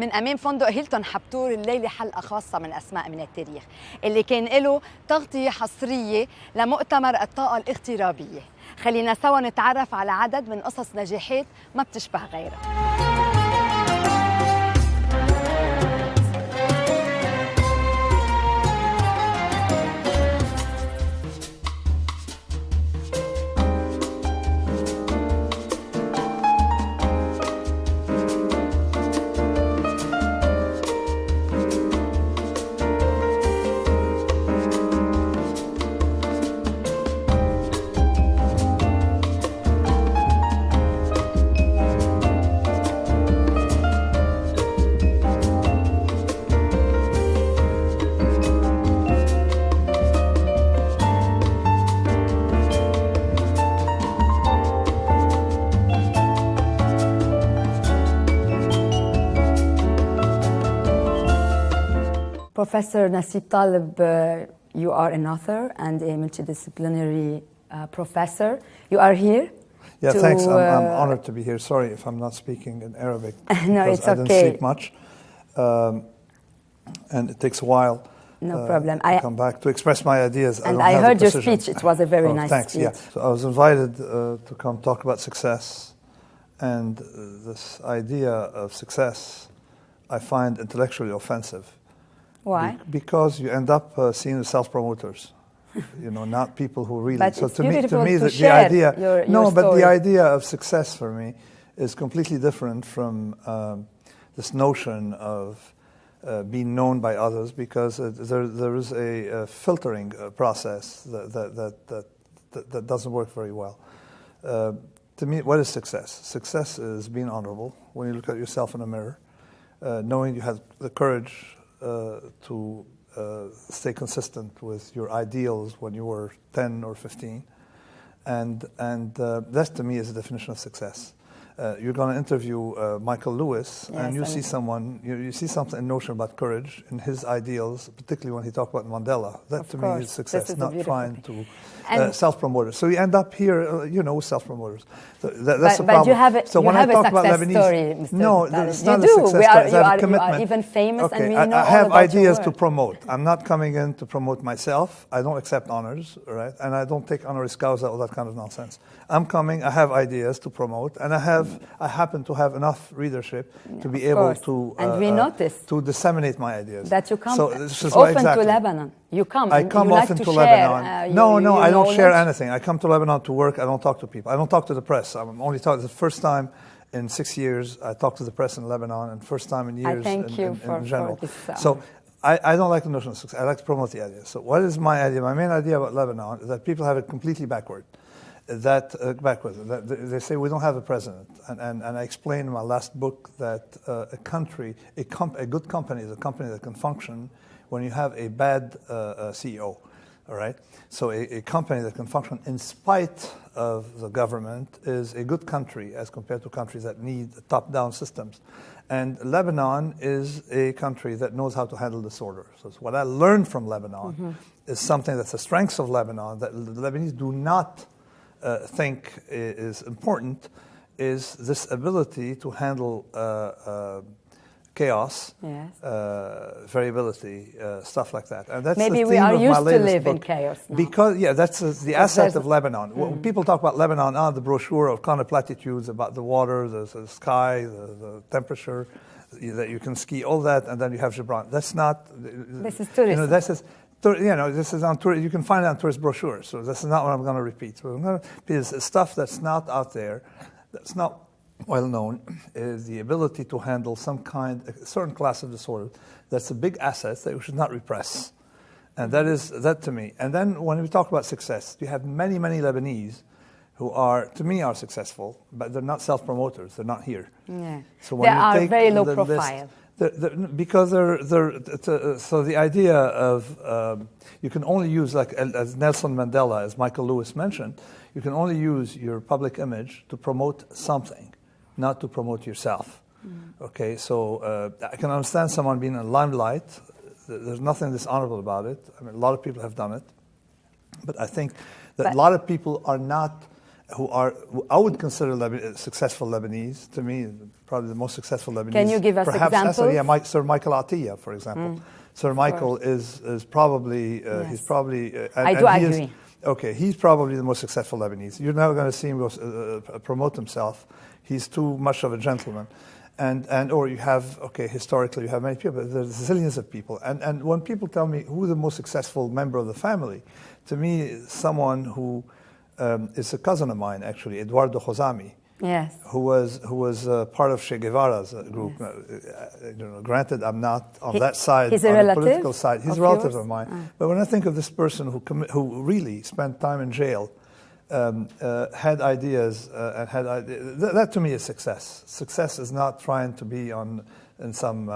من أمام فندق هيلتون حبتور الليلة حلقة خاصة من أسماء من التاريخ اللي كان له تغطية حصرية لمؤتمر الطاقة الاغترابية. خلينا سوا نتعرف على عدد من قصص نجاحات ما بتشبه غيرها. Professor Nasib Talib, you are an author and a multidisciplinary professor. You are here. Yeah, thanks. I'm honored to be here. Sorry if I'm not speaking in Arabic. No, it's okay. I didn't sleep much. And it takes a while to come back to express my ideas. And I heard your speech. It was a very nice thanks, speech. Yeah. So I was invited to come talk about success. And this idea of success I find intellectually offensive. Why? Because you end up seen as self-promoters, not people who really. But so it's to me, the idea. Your but story. the idea of success for me is completely different from this notion of being known by others, because there is a filtering process that doesn't work very well. To me, what is success? Success is being honorable when you look at yourself in a mirror, knowing you have the courage to stay consistent with your ideals when you were 10 or 15. And that to me is the definition of success. You're going to interview Michael Lewis, yes, and you see someone, you see something in notion about courage in his ideals, particularly when he talked about Mandela. That to me is success, not trying to self-promoters. So you end up here, self-promoters. So that's the problem. But you have a, so you when have I talk a success about Lebanese, story, Mr. no, Talib. it's not you a do. success story. You are even famous, okay, and we know I have all about ideas your to work. promote. I'm not coming in to promote myself. I don't accept honors, right? And I don't take honoris causa, all that kind of nonsense. I'm coming. I have ideas to promote, and I happen to have enough readership to be able to and we noticed to disseminate my ideas. That you come often to Lebanon. You come. I come you often like to share, Lebanon. No, I don't share anything. I come to Lebanon to work. I don't talk to people. I don't talk to the press. I'm only talking. The first time in 6 years I talked to the press in Lebanon, and first time in years in general. For this, So I don't like the notion of success. I like to promote the idea. So what is my idea? My main idea about Lebanon is that people have it completely backward. That they say we don't have a president, and I explained in my last book that a good company is a company that can function when you have a bad CEO. All right. So a company that can function in spite of the government is a good country as compared to countries that need top-down systems. And Lebanon is a country that knows how to handle disorder. So what I learned from Lebanon is something that's a strength of Lebanon that the Lebanese do not think is important, is this ability to handle chaos, yes, variability, stuff like that. And that's maybe the we theme are of used my to latest live book. in chaos now. Because that's the asset of Lebanon. When people talk about Lebanon, the brochure of kind of platitudes about the water, the sky, the temperature, that you can ski, all that, and then you have Gibran. That's not. This is tourism. This is on tour. You can find it on tourist brochures. So this is not what I'm going to repeat. So I'm going to repeat stuff that's not out there, that's not well known, is the ability to handle a certain class of disorder. That's a big asset that we should not repress, and that to me. And then when we talk about success, you have many Lebanese who to me are successful, but they're not self-promoters. They're not here. Yeah. So when they are very low profile. Because so the idea of you can only use, like as Nelson Mandela, as Michael Lewis mentioned, you can only use your public image to promote something, not to promote yourself. Okay, so I can understand someone being in limelight. There's nothing dishonorable about it. I mean, a lot of people have done it, but I think that a lot of people are not who I would consider successful Lebanese. To me, probably the most successful Lebanese. Can you give us perhaps examples? Sir Michael Atiyah, for example. Sir Michael is probably he's probably. I do agree. Okay, he's probably the most successful Lebanese. You're never going to see him promote himself. He's too much of a gentleman. Or you have, historically you have many people, but there's zillions of people. And when people tell me who the most successful member of the family, to me, someone who is a cousin of mine, actually, Eduardo Khozami. Yes. Who was part of Che Guevara's group. Yes. Granted, I'm not on that side, he's on a the political side. He's a relative of mine. But when I think of this person who really spent time in jail, had ideas, that to me is success. Success is not trying to be in some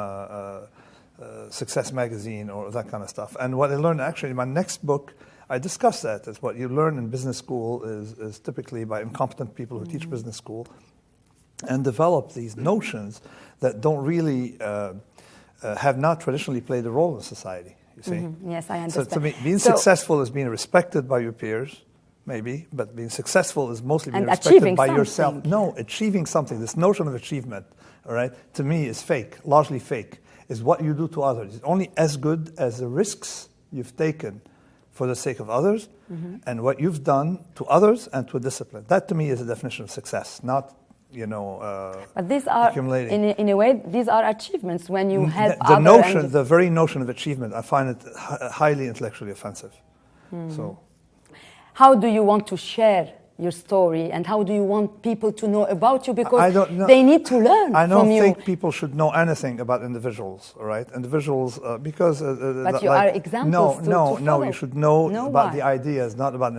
success magazine or that kind of stuff. And what I learned actually in my next book, I discuss that. Is what you learn in business school is typically by incompetent people who teach business school and develop these notions that don't really have not traditionally played a role in society, you see? Yes, I understand. So to me, being successful is being respected by your peers, maybe, but being successful is mostly being respected by yourself. No, achieving something, this notion of achievement, all right, to me is fake, largely fake, is what you do to others. It's only as good as the risks you've taken for the sake of others, and what you've done to others and to a discipline. That to me is a definition of success, not, but these are, accumulating. In a way, these are achievements when you help the very notion of achievement, I find it highly intellectually offensive. So, how do you want to share your story, and how do you want people to know about you? Because they need to learn from you. I don't think people should know anything about individuals, all right? Individuals, because... but you are examples to No, you should know about the ideas, not about an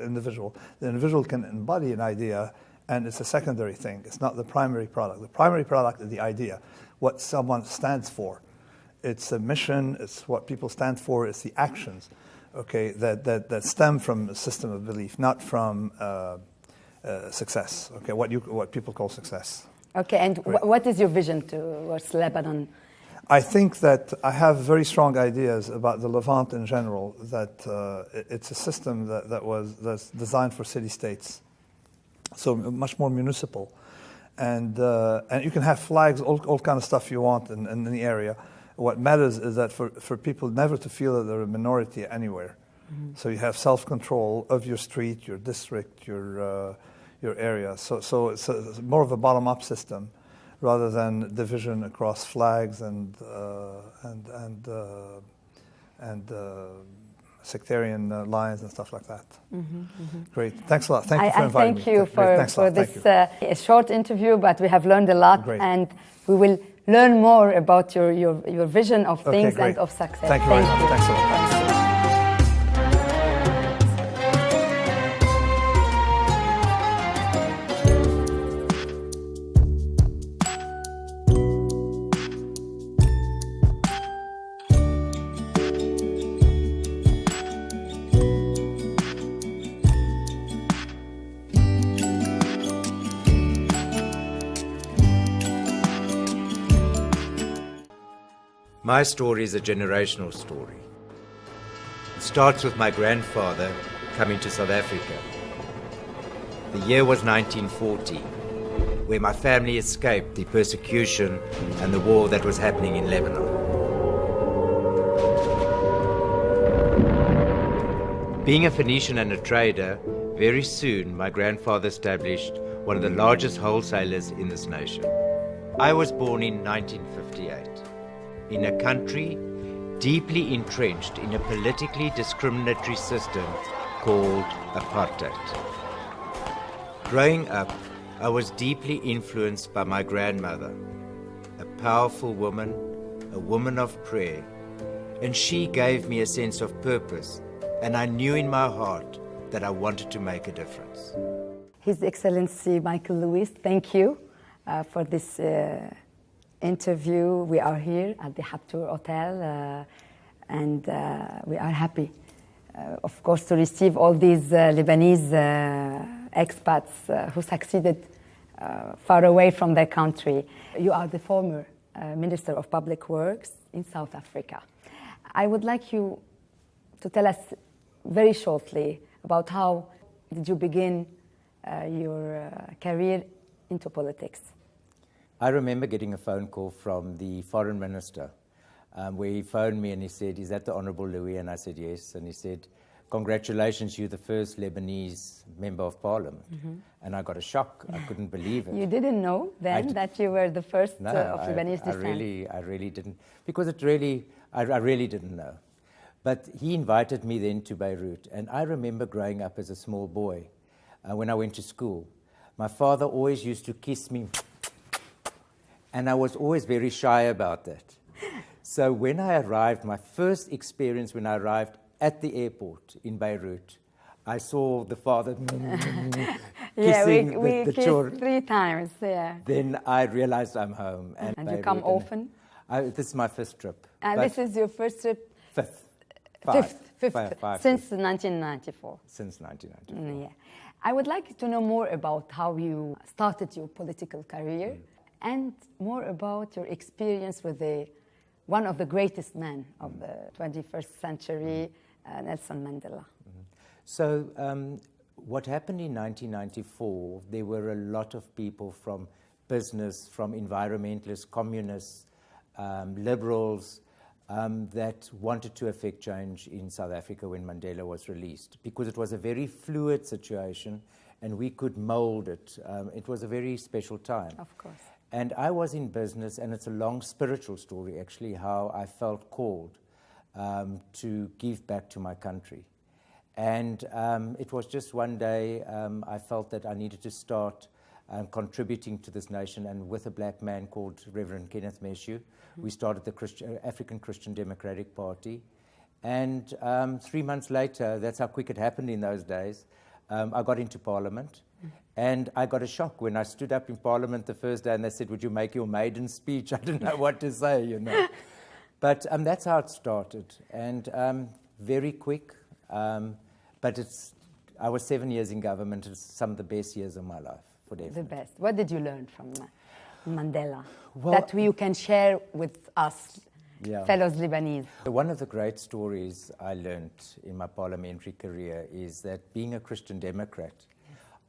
individual. The individual can embody an idea, and it's a secondary thing. It's not the primary product. The primary product is the idea, what someone stands for. It's a mission, it's what people stand for, it's the actions. Okay, that stem from a system of belief, not from success. Okay, what people call success. Okay, and what is your vision towards Lebanon? I think that I have very strong ideas about the Levant in general. That it's a system that's designed for city-states, so much more municipal, and you can have flags, all kind of stuff you want in the area. What matters is that for people never to feel that they're a minority anywhere. So you have self-control of your street, your district, your area. So it's more of a bottom-up system rather than division across flags and sectarian lines and stuff like that. Great. Thanks a lot. Thank you for inviting me. Thank you for this a short interview, but we have learned a lot. Great. And we will learn more about your vision of things great. And of success. Thank you very much. Thanks a lot. My story is a generational story. It starts with my grandfather coming to South Africa. The year was 1940, where my family escaped the persecution and the war that was happening in Lebanon. Being a Phoenician and a trader, very soon my grandfather established one of the largest wholesalers in this nation. I was born in 1958. In a country deeply entrenched in a politically discriminatory system called apartheid. Growing up, I was deeply influenced by my grandmother, a powerful woman, a woman of prayer, and she gave me a sense of purpose, and I knew in my heart that I wanted to make a difference. His Excellency Michael Lewis, thank you for this interview. We are here at the Habtoor Hotel and we are happy, of course, to receive all these Lebanese expats who succeeded far away from their country. You are the former Minister of Public Works in South Africa. I would like you to tell us very shortly about how did you begin your career into politics? I remember getting a phone call from the foreign minister where he phoned me and he said, "Is that the Honourable Louis?" And I said, "Yes." And he said, "Congratulations, you're the first Lebanese member of parliament." And I got a shock. I couldn't believe it. You didn't know then that you were the first No, of Lebanese descent? I really didn't, because I really didn't know. But he invited me then to Beirut, and I remember growing up as a small boy when I went to school. My father always used to kiss me, and I was always very shy about that. So when I arrived, my first experience when I arrived at the airport in Beirut, I saw the father kissing we the kissed children. 3 times, yeah. Then I realized I'm home. And you Beirut, come often? This is my 5th trip. And this is your first trip? 5th. Fifth, since 1994. Since 1994. Yeah. I would like to know more about how you started your political career and more about your experience with one of the greatest men of the 21st century, Nelson Mandela. So what happened in 1994, there were a lot of people from business, from environmentalists, communists, liberals, that wanted to affect change in South Africa when Mandela was released, because it was a very fluid situation and we could mold it. It was a very special time. Of course. And I was in business, and it's a long spiritual story, actually, how I felt called to give back to my country. And it was just one day I felt that I needed to start contributing to this nation, and with a black man called Reverend Kenneth Meshew, we started the African Christian Democratic Party. And 3 months later, that's how quick it happened in those days, I got into Parliament. And I got a shock when I stood up in Parliament the first day and they said, "Would you make your maiden speech?" I didn't know what to say, you know. But that's how it started. And very quick. But I was 7 years in government. It's some of the best years of my life, for definitely. The best. What did you learn from Mandela Well, that you can share with us, Yeah. fellows Lebanese? One of the great stories I learned in my parliamentary career is that being a Christian Democrat,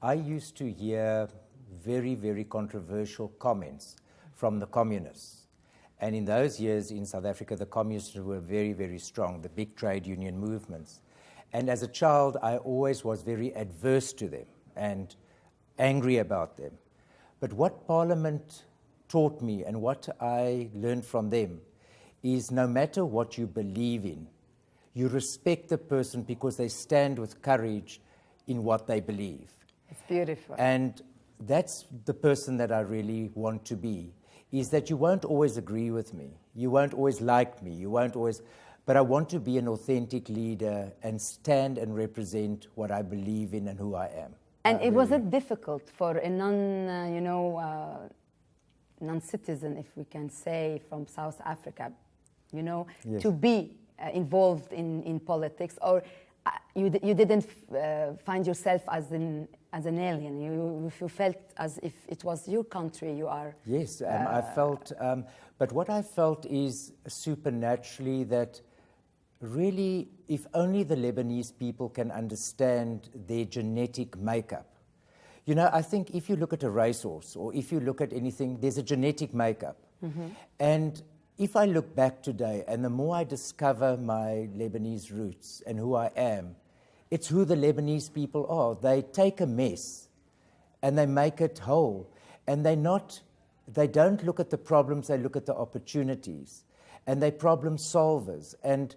I used to hear very, very controversial comments from the communists. And in those years in South Africa, the communists were very, very strong, the big trade union movements. And as a child, I always was very adverse to them and angry about them. But what Parliament taught me and what I learned from them is no matter what you believe in, you respect the person because they stand with courage in what they believe. It's beautiful. And that's the person that I really want to be, is that you won't always agree with me. You won't always like me. You won't always... But I want to be an authentic leader and stand and represent what I believe in and who I am. And was it difficult for a non-citizen, if we can say, from South Africa, Yes. to be involved in politics, or you didn't find yourself as an alien? You felt as if it was your country you are. Yes, I felt, but what I felt is supernaturally that really, if only the Lebanese people can understand their genetic makeup. You know, I think if you look at a racehorse or if you look at anything, there's a genetic makeup. And if I look back today, and the more I discover my Lebanese roots and who I am, it's who the Lebanese people are. They take a mess and they make it whole. And they don't look at the problems, they look at the opportunities. And they're problem solvers. And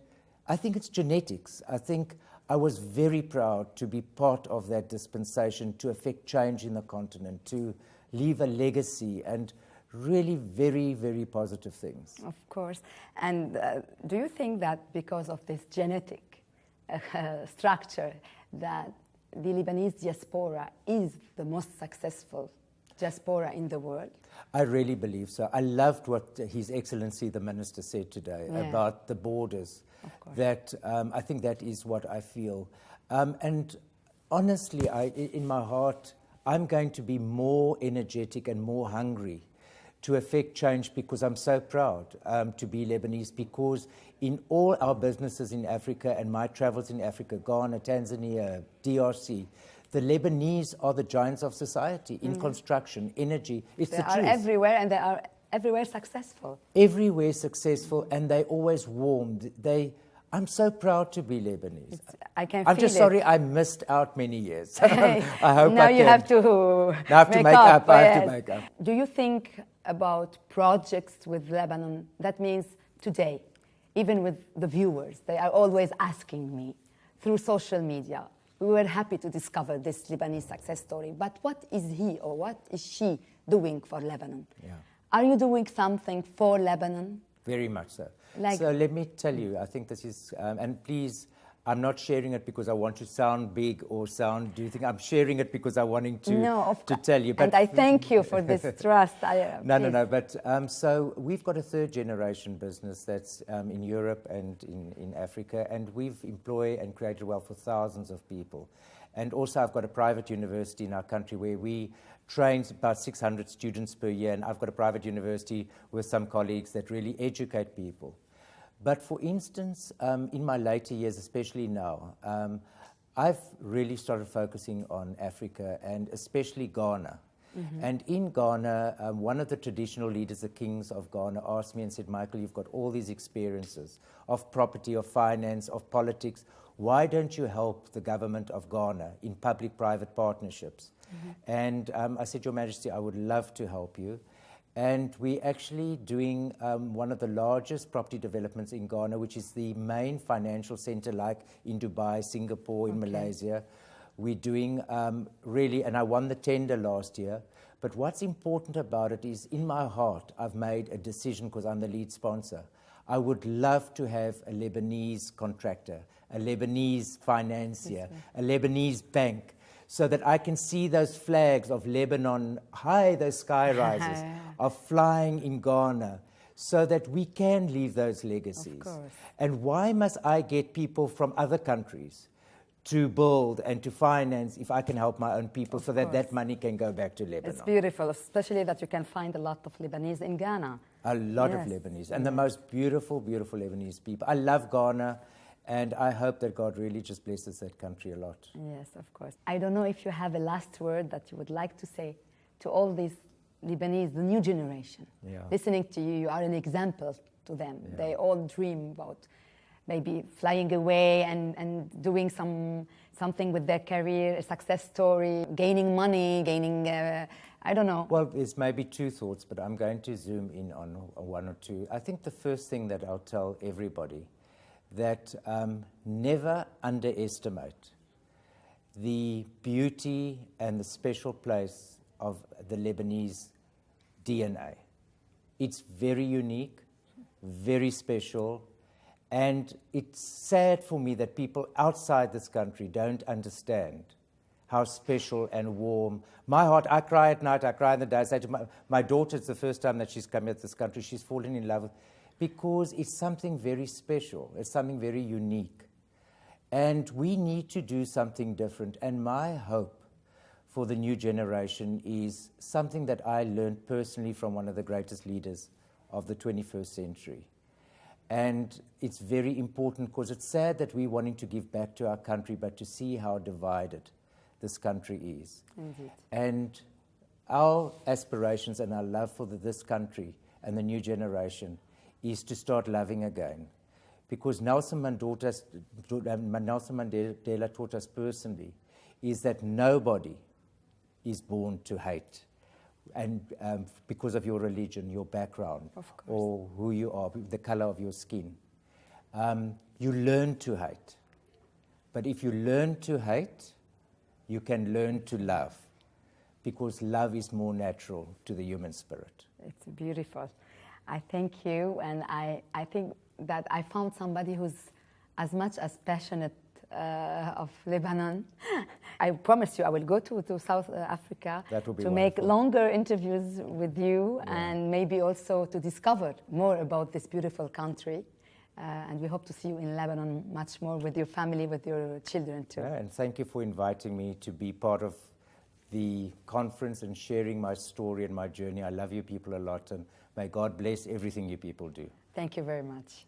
I think it's genetics. I think I was very proud to be part of that dispensation, to affect change in the continent, to leave a legacy, and really very, very positive things. Of course. And do you think that because of this genetic structure, that the Lebanese diaspora is the most successful diaspora in the world? I really believe so. I loved what His Excellency the Minister said today about the borders. Of course. That I think that is what I feel. And honestly, in my heart, I'm going to be more energetic and more hungry to affect change, because I'm so proud to be Lebanese, because in all our businesses in Africa and my travels in Africa, Ghana, Tanzania, DRC, The Lebanese are the giants of society in construction, energy. It's They the are truth. everywhere, and they are everywhere successful. Everywhere successful, and they always warm. I'm so proud to be Lebanese. I can I'm feel just it. sorry I missed out many years. I hope now I you can. have to Now I have to make up. I have to make up. Do you think about projects with Lebanon? That means today, even with the viewers, they are always asking me through social media. We were happy to discover this Lebanese success story, but what is he or what is she doing for Lebanon? Yeah. Are you doing something for Lebanon? Very much so. Like- So let me tell you, I think this is, and please, I'm not sharing it because I want to sound big or do you think I'm sharing it because I'm wanting to tell you? And I thank you for this trust. No. But so we've got a third generation business that's in Europe and in Africa, and we've employed and created wealth for thousands of people. And also I've got a private university in our country where we train about 600 students per year, and I've got a private university with some colleagues that really educate people. But for instance, in my later years, especially now, I've really started focusing on Africa and especially Ghana. And in Ghana, one of the traditional leaders, the kings of Ghana, asked me and said, Michael, you've got all these experiences of property, of finance, of politics. Why don't you help the government of Ghana in public-private partnerships? And I said, Your Majesty, I would love to help you. And we're actually doing one of the largest property developments in Ghana, which is the main financial center like in Dubai, Singapore, in Malaysia. We're doing really, and I won the tender last year. But what's important about it is in my heart, I've made a decision because I'm the lead sponsor. I would love to have a Lebanese contractor, a Lebanese financier, a Lebanese bank, so that I can see those flags of Lebanon high, those sky rises, of flying in Ghana, so that we can leave those legacies. Of course. And why must I get people from other countries to build and to finance if I can help my own people so that that money can go back to Lebanon? It's beautiful, especially that you can find a lot of Lebanese in Ghana. A lot of Lebanese, and the most beautiful, beautiful Lebanese people. I love Ghana. And I hope that God really just blesses that country a lot. Yes, of course. I don't know if you have a last word that you would like to say to all these Lebanese, the new generation. Listening to you, you are an example to them. They all dream about maybe flying away and doing something with their career, a success story, gaining money, gaining, I don't know. Well, there's maybe two thoughts, but I'm going to zoom in on one or two. I think the first thing that I'll tell everybody, that never underestimate the beauty and the special place of the Lebanese DNA. It's very unique, very special, and it's sad for me that people outside this country don't understand how special and warm. My heart, I cry at night, I cry in the day. I say to my daughter, it's the first time that she's come to this country, she's fallen in love with, because it's something very special, it's something very unique. And we need to do something different. And my hope for the new generation is something that I learned personally from one of the greatest leaders of the 21st century. And it's very important because it's sad that we're wanting to give back to our country, but to see how divided this country is. Indeed. And our aspirations and our love for this country and the new generation is to start loving again. Because Nelson Mandela taught us personally is that nobody is born to hate, and because of your religion, your background, or who you are, the color of your skin. You learn to hate. But if you learn to hate, you can learn to love, because love is more natural to the human spirit. It's beautiful. I thank you, and I think that I found somebody who's as much as passionate of Lebanon. I promise you I will go to South Africa to make longer interviews with you, and maybe also to discover more about this beautiful country. And we hope to see you in Lebanon much more with your family, with your children too. Yeah, and thank you for inviting me to be part of the conference and sharing my story and my journey. I love you people a lot, and may God bless everything you people do. Thank you very much.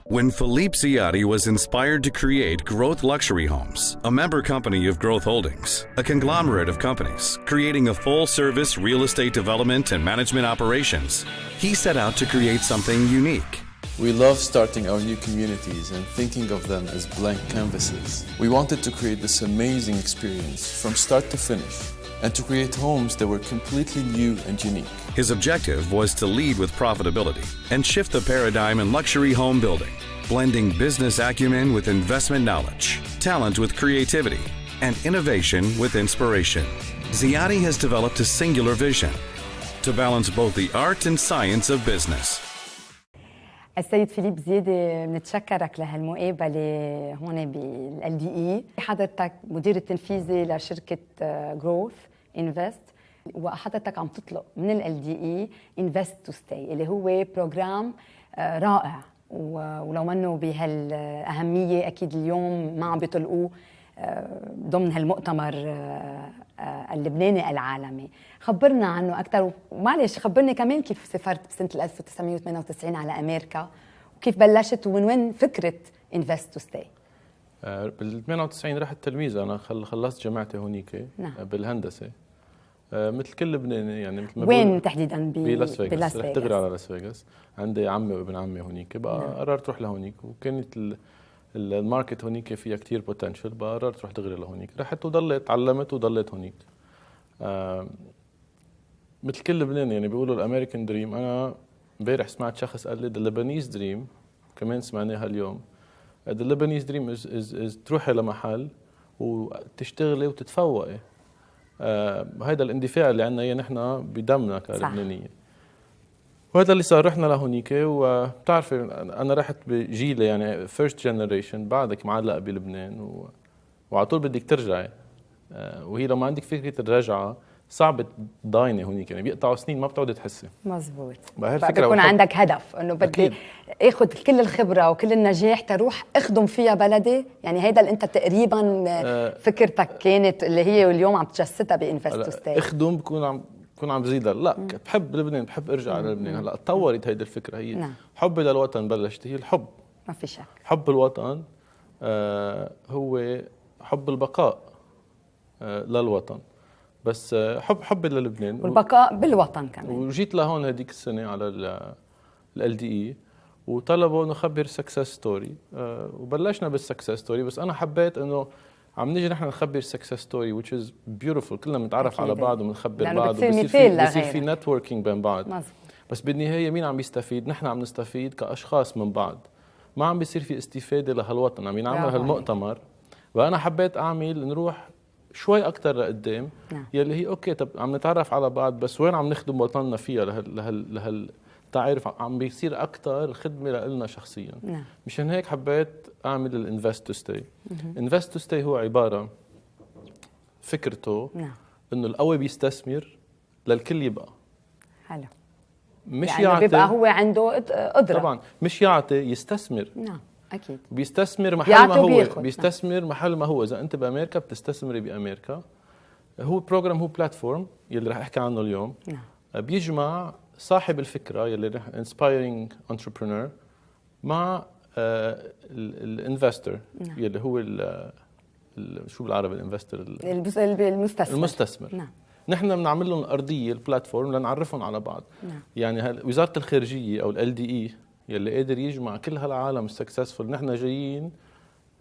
When Philippe Ziadi was inspired to create Growth Luxury Homes, a member company of Growth Holdings, a conglomerate of companies creating a full-service real estate development and management operations, he set out to create something unique. We love starting our new communities and thinking of them as blank canvases. We wanted to create this amazing experience from start to finish and to create homes that were completely new and unique. His objective was to lead with profitability and shift the paradigm in luxury home building, blending business acumen with investment knowledge, talent with creativity, and innovation with inspiration. Ziadi has developed a singular vision to balance both the art and science of business. السيد فيليب زيادة، بنتشكرك لهالمقابلة هون بال LDE. حضرتك مدير التنفيذي لشركة جروث انفست، وحضرتك عم تطلق من ال LDE انفست تو ستاي اللي هو بروجرام رائع، ولو منه بهالأهمية أكيد اليوم ما عم بيطلقوه ضمن هالمؤتمر اللبناني العالمي. خبرنا عنه أكثر، ومعلش خبرني كمان كيف سافرت بسنة 1998 على أمريكا، وكيف بلشت ومن وين فكرة انفست تو ستاي. بال 98 رحت تلميذ، أنا خلصت جامعتي هونيك. نعم. بالهندسة مثل كل لبناني، يعني مثل ما وين تحديدا؟ بلاس فيغاس. رحت دغري على لاس فيغاس، عندي عمي وابن عمي هونيك، بقى نعم. قررت روح لهونيك، وكانت الماركت هونيك فيها كتير بوتنشل، بقى قررت روح دغري لهونيك. رحت وضليت تعلمت وضليت هونيك. مثل كل لبناني يعني بيقولوا الامريكان دريم. انا امبارح سمعت شخص قال لي ذا لبنانيز دريم، كمان سمعناها اليوم. ذا لبنانيز دريم از تروحي لمحل وتشتغلي وتتفوقي. هذا الاندفاع اللي عندنا نحن بدمنا كلبنانيين، وهذا اللي صار. رحنا لهونيك، وبتعرفي انا رحت بجيلي يعني فيرست جنريشن، بعدك معلقه بلبنان وعلى طول بدك ترجعي. وهي لو ما عندك فكره الرجعه صعب تضايني هونيك، يعني بيقطعوا سنين ما بتقعدي تحسي. مزبوط. بيكون عندك هدف انه بدي اخذ كل الخبره وكل النجاح تروح اخدم فيها بلدي، يعني هيدا اللي انت تقريبا فكرتك كانت اللي هي واليوم عم تجسدها بانفست تو ستاي. اخدم بكون عم بزيدها. لا بحب لبنان، بحب ارجع على لبنان. هلا تطورت هيدي الفكره، هي نعم. حبي للوطن بلشت، هي الحب، ما في شك. حب الوطن هو حب البقاء للوطن، بس حبي للبنان والبقاء بالوطن كمان. وجيت لهون هديك السنه على ال LDE، وطلبوا نخبر سكسس ستوري، وبلشنا بالسكسس ستوري. بس انا حبيت انه عم نيجي نحن نخبر سكسس ستوري which is beautiful، كلنا بنتعرف على بعض وبنخبر بعض، وبصير في نتوركينج بين بعض. مزبوط. بس بالنهايه مين عم بيستفيد؟ نحن عم نستفيد كاشخاص من بعض، ما عم بيصير في استفاده لهالوطن. عم ينعمل هالمؤتمر، وانا حبيت اعمل نروح شوي اكثر لقدام. نعم. يلي هي اوكي، طب عم نتعرف على بعض، بس وين عم نخدم وطننا فيها لهال تعرف عم بيصير اكثر خدمه لنا شخصيا. نعم. مشان هيك حبيت اعمل الانفست تو ستاي. انفست تو ستاي هو عباره، فكرته نعم. انه القوي بيستثمر للكل يبقى حلو، مش يعني يعطي، بيبقى هو عنده قدره طبعا، مش يعطي، يستثمر. نعم اكيد. بيستثمر محل ما هو، بيستثمر محل ما هو. اذا انت بامريكا بتستثمري بامريكا. هو بروجرام، هو بلاتفورم يلي رح احكي عنه اليوم. نعم. بيجمع صاحب الفكره يلي رح انسبايرينج انتربرينور مع الانفستور. نعم. يلي هو شو بالعربي الانفستور؟ المستثمر. نعم. نحن بنعمل لهم الارضيه، البلاتفورم، لنعرفهم على بعض. نعم. يعني وزاره الخارجيه او ال LDE يلي قادر يجمع كل هالعالم السكسسفول. نحن جايين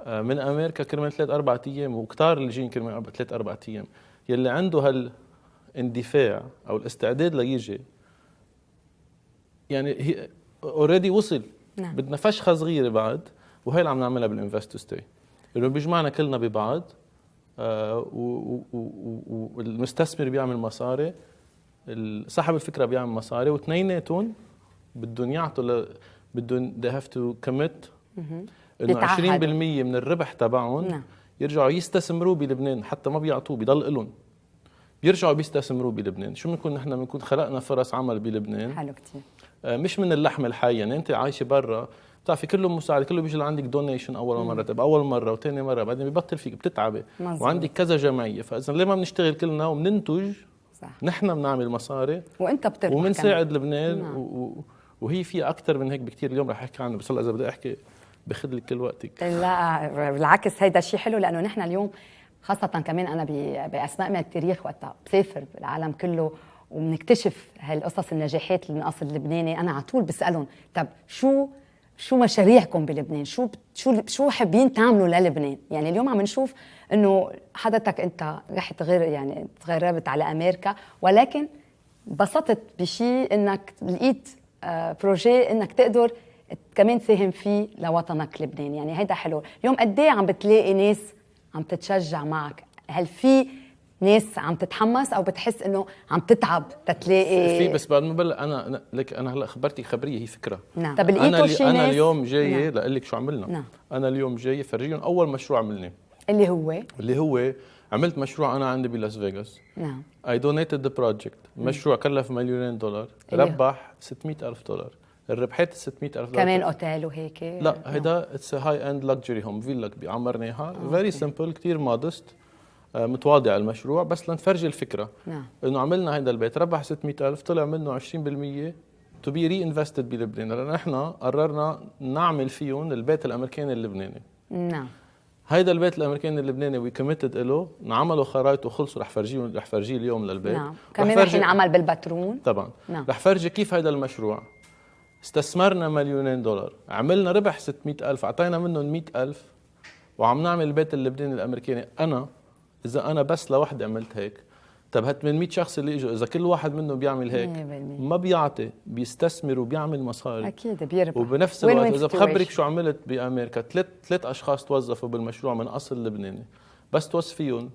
من امريكا كرمال 3-4 ايام، وكتار اللي جايين كرمال 3-4 ايام. يلي عنده هالاندفاع او الاستعداد ليجي، يعني هي اوريدي وصل. نعم. بدنا فشخه صغيره بعد، وهي اللي عم نعملها بالانفست تو ستاي، انه بيجمعنا كلنا ببعض. والمستثمر بيعمل مصاري، صاحب الفكره بيعمل مصاري، واثنيناتهم بدهم يعطوا بدهم they have to commit انه 20% من الربح تبعهم. نعم. يرجعوا يستثمروا بلبنان، حتى ما بيعطوه، بيضل لهم، بيرجعوا بيستثمروا بلبنان. شو بنكون نحن؟ بنكون خلقنا فرص عمل بلبنان. حلو كثير. مش من اللحم الحي، يعني انت عايشه برا بتعرفي كله مساعد، كله بيجي لعندك دونيشن اول مره، تبقى اول مره وثاني مره، بعدين ببطل فيك، بتتعبي. وعندك كذا جمعيه. فاذا ليه ما بنشتغل كلنا وبننتج؟ صح. نحن بنعمل مصاري، وانت بتربح، وبنساعد لبنان. وهي فيها اكثر من هيك بكثير. اليوم رح احكي عنه، بس هلا اذا بدي احكي باخذ لي كل وقتك. لا بالعكس، هيدا شيء حلو، لانه نحن اليوم خاصه كمان انا باسماء من التاريخ وقتها بسافر بالعالم كله وبنكتشف هالقصص النجاحات النقص اللبناني، انا على طول بسالهم طب شو مشاريعكم بلبنان؟ شو حابين تعملوا للبنان؟ يعني اليوم عم نشوف انه حضرتك انت رحت غير يعني تغربت على امريكا، ولكن انبسطت بشيء انك لقيت بروجي انك تقدر كمان تساهم فيه لوطنك لبنان. يعني هيدا حلو. اليوم قد ايه عم بتلاقي ناس عم تتشجع معك؟ هل في ناس عم تتحمس او بتحس انه عم تتعب تتلاقي؟ في بس بعد ما بلق انا لك انا هلا خبرتك خبريه هي فكره. نعم. طب لقيتوا شي انا ناس؟ اليوم جاي نعم. لاقول لك شو عملنا. نعم. انا اليوم جاي فرجيهم اول مشروع عملناه اللي هو عملت مشروع انا عندي بلاس فيغاس. نعم. I donated the project. مشروع كلف $2 مليون، ربح $600,000. الربحات $600,000 كمان اوتيل وهيك؟ لا هيدا اتس هاي اند لكجري هوم، فيلا عمرناها فيري سمبل، كثير مودست، متواضع المشروع، بس لنفرجي الفكره. نعم. انه عملنا هيدا البيت ربح 600,000، طلع منه 20% تو بي ري انفستد بلبنان، لان احنا قررنا نعمل فيهم البيت الامريكاني اللبناني. نعم. هيدا البيت الامريكاني اللبناني وي كوميتد له، انعملوا خرايط وخلصوا، رح فرجيه اليوم للبيت. نعم. كمان رح ينعمل بالبترون طبعا. نعم. رح فرجي كيف هيدا المشروع استثمرنا $2 مليون، عملنا ربح 600,000، اعطينا منهم 100,000، وعم نعمل البيت اللبناني الامريكاني. اذا انا بس لوحدي عملت هيك، طب هال 800 شخص اللي اجوا اذا كل واحد منهم بيعمل هيك 100% ما بيعطي، بيستثمر وبيعمل مصاري اكيد بيربح. وبنفس الوقت اذا بخبرك شو عملت بامريكا، ثلاث اشخاص توظفوا بالمشروع من اصل لبناني، بس توظفيهم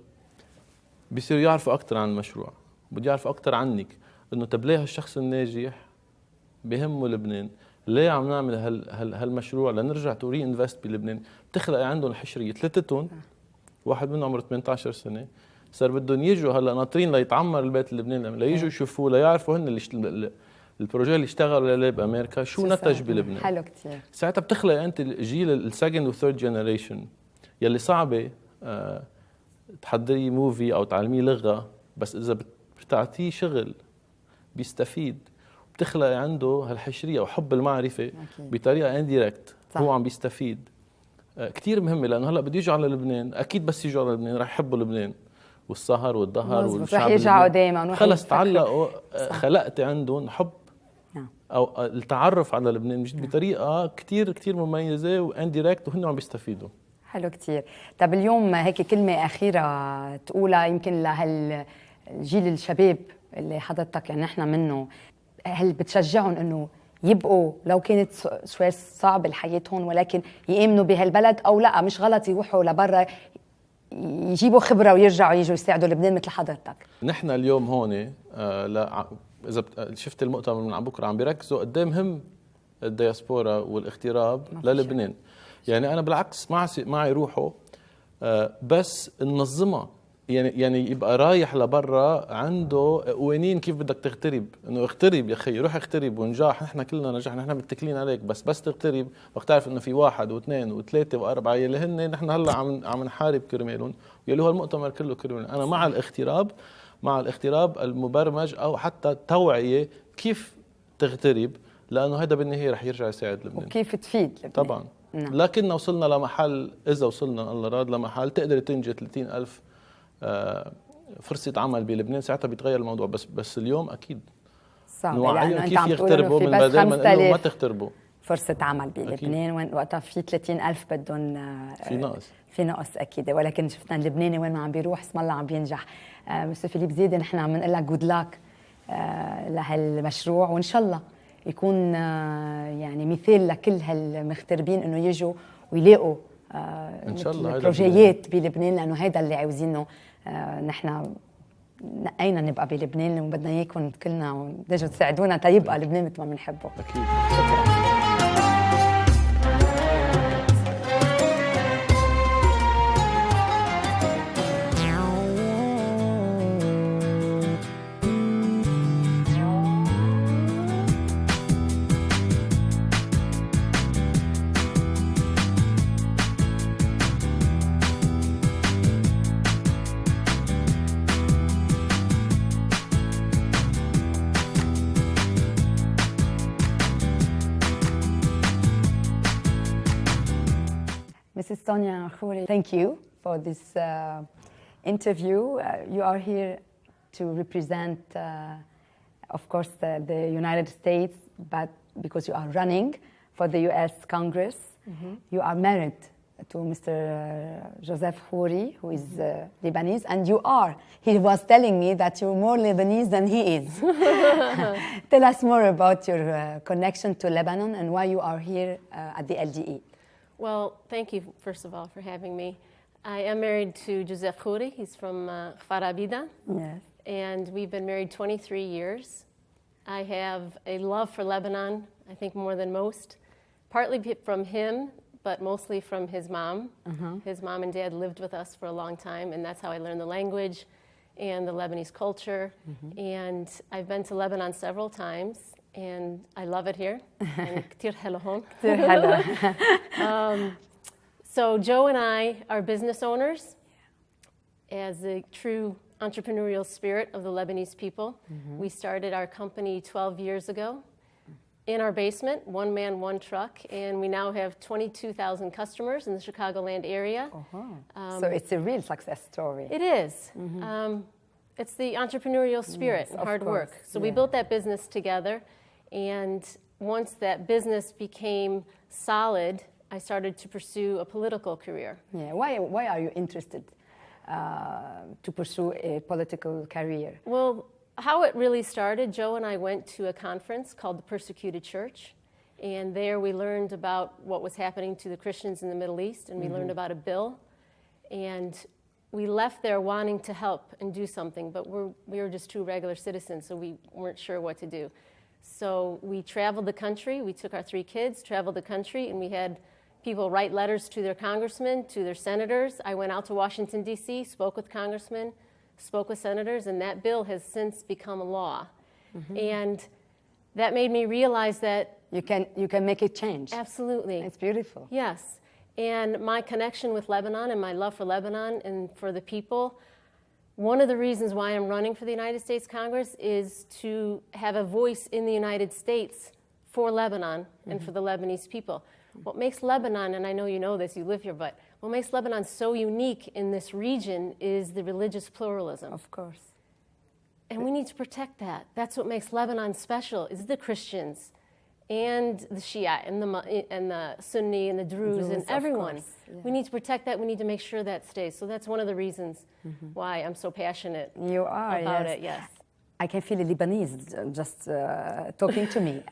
بيصيروا يعرفوا اكثر عن المشروع، بدي يعرفوا اكثر عنك، انه طب ليه هالشخص الناجح بهمه لبنان، ليه عم نعمل هالمشروع لنرجع تو ري انفست بلبنان. بتخلق عندهم الحشريه، ثلاثتهم واحد منهم عمره 18 سنه، صار بدهم يجوا هلا ناطرين ليتعمر البيت اللبناني، ليجوا يشوفوه، ليعرفوا هن البروجي اللي اشتغلوا عليه بامريكا شو نتج بلبنان. حلو كثير. ساعتها بتخلق انت الجيل السكند وثيرد جنريشن يلي صعبه تحضري موفي او تعلميه لغه، بس اذا بتعطيه شغل بيستفيد، بتخلق عنده هالحشريه وحب المعرفه أكيد. بطريقه انديركت، صح. هو عم بيستفيد. كثير مهمه، لانه هلا بده يجوا على لبنان، اكيد بس يجوا على لبنان رح يحبوا لبنان والسهر والظهر والشعب، رح يرجعوا دائما، خلص تعلقوا. خلقت عندهم حب. نعم. او التعرف على لبنان مش بطريقه كثير كثير مميزه وانديركت، وهن عم بيستفيدوا. حلو كثير. طب اليوم هيك كلمه اخيره تقولها يمكن لهالجيل الشباب اللي حضرتك يعني نحن منه، هل بتشجعهم انه يبقوا لو كانت شوي صعب الحياة هون ولكن يآمنوا بهالبلد، أو لا مش غلط يروحوا لبرا يجيبوا خبرة ويرجعوا يجوا يساعدوا لبنان مثل حضرتك؟ نحن اليوم هون إذا شفت المؤتمر من بكرة عم بيركزوا قد ايه مهم الدياسبورا والاغتراب للبنان. يعني أنا بالعكس معي يروحوا، بس ننظمها، يعني يبقى رايح لبرا عنده قوانين كيف بدك تغترب، انه اغترب يا اخي، روح اغترب ونجاح، نحن كلنا نجحنا، نحن متكلين عليك، بس تغترب وقت تعرف انه في 1 و2 و3 و4 يلي هن نحن هلا عم نحارب كرمالهم، يلي هو المؤتمر كله كرمالهم. انا مع الاغتراب المبرمج، او حتى توعية كيف تغترب، لانه هذا بالنهاية رح يرجع يساعد لبنان وكيف تفيد لبنان. طبعا. نعم. لكن وصلنا لمحل، اذا وصلنا الله راد لمحل تقدر تنجي 30,000 فرصة عمل بلبنان، ساعتها بيتغير الموضوع. بس اليوم أكيد صعب، لأنه كيف يغتربوا من بدل ما تغتربوا. فرصة عمل بلبنان وين وقتها في 30,000 بدهم في نقص أكيد، ولكن شفنا اللبناني وين ما عم بيروح اسم الله عم بينجح. مستر فيليب زيد، نحن عم نقول لك جود لاك لهالمشروع، وإن شاء الله يكون يعني مثال لكل هالمغتربين إنه يجوا ويلاقوا إن شاء الله بروجيات بلبنان، لأنه هيدا اللي عاوزينه. نحن نقينا نبقى بلبنان وبدنا اياكم كلنا وتجوا تساعدونا تيبقى لبنان مثل ما بنحبه. اكيد. شكرا. Mrs. Tonya Khouri, thank you for this interview. You are here to represent, of course, the United States, but because you are running for the U.S. Congress, you are married to Mr. Joseph Khouri, who is Lebanese, and he was telling me that you're more Lebanese than he is. Tell us more about your connection to Lebanon and why you are here at the LDE. Well, thank you, first of all, for having me. I am married to Joseph Khouri. He's from Kfar Abida. Yes. And we've been married 23 years. I have a love for Lebanon, I think more than most, partly from him, but mostly from his mom. His mom and dad lived with us for a long time, and that's how I learned the language and the Lebanese culture. And I've been to Lebanon several times, and I love it here. And كتير حلو هون. كتير حلو. So Joe and I are business owners as a true entrepreneurial spirit of the Lebanese people. We started our company 12 years ago in our basement, one man, one truck, and we now have 22,000 customers in the Chicagoland area. So it's a real success story. It is. It's the entrepreneurial spirit and hard work. So we built that business together, and once that business became solid, I started to pursue a political career. Yeah. Why are you interested to pursue a political career? Well, how it really started, Joe and I went to a conference called the Persecuted Church, and there we learned about what was happening to the Christians in the Middle East, and we learned about a bill, and we left there wanting to help and do something, but we were just two regular citizens, so we weren't sure what to do. So we traveled the country. We took our 3 kids, traveled the country, and we had people write letters to their congressmen, to their senators. I went out to Washington, D.C., spoke with congressmen, spoke with senators, and that bill has since become a law. And that made me realize that you can make it change. Absolutely. It's beautiful. Yes. And my connection with Lebanon and my love for Lebanon and for the people, one of the reasons why I'm running for the United States Congress is to have a voice in the United States for Lebanon and for the Lebanese people. What makes Lebanon, and I know you know this, you live here, but what makes Lebanon so unique in this region is the religious pluralism. Of course. And we need to protect that. That's what makes Lebanon special, is the Christians and the Shia and the Sunni and the Druze and everyone. We need to protect that. We need to make sure that stays. So that's one of the reasons why I'm so passionate about it. Yes. I can feel a Lebanese just talking to me,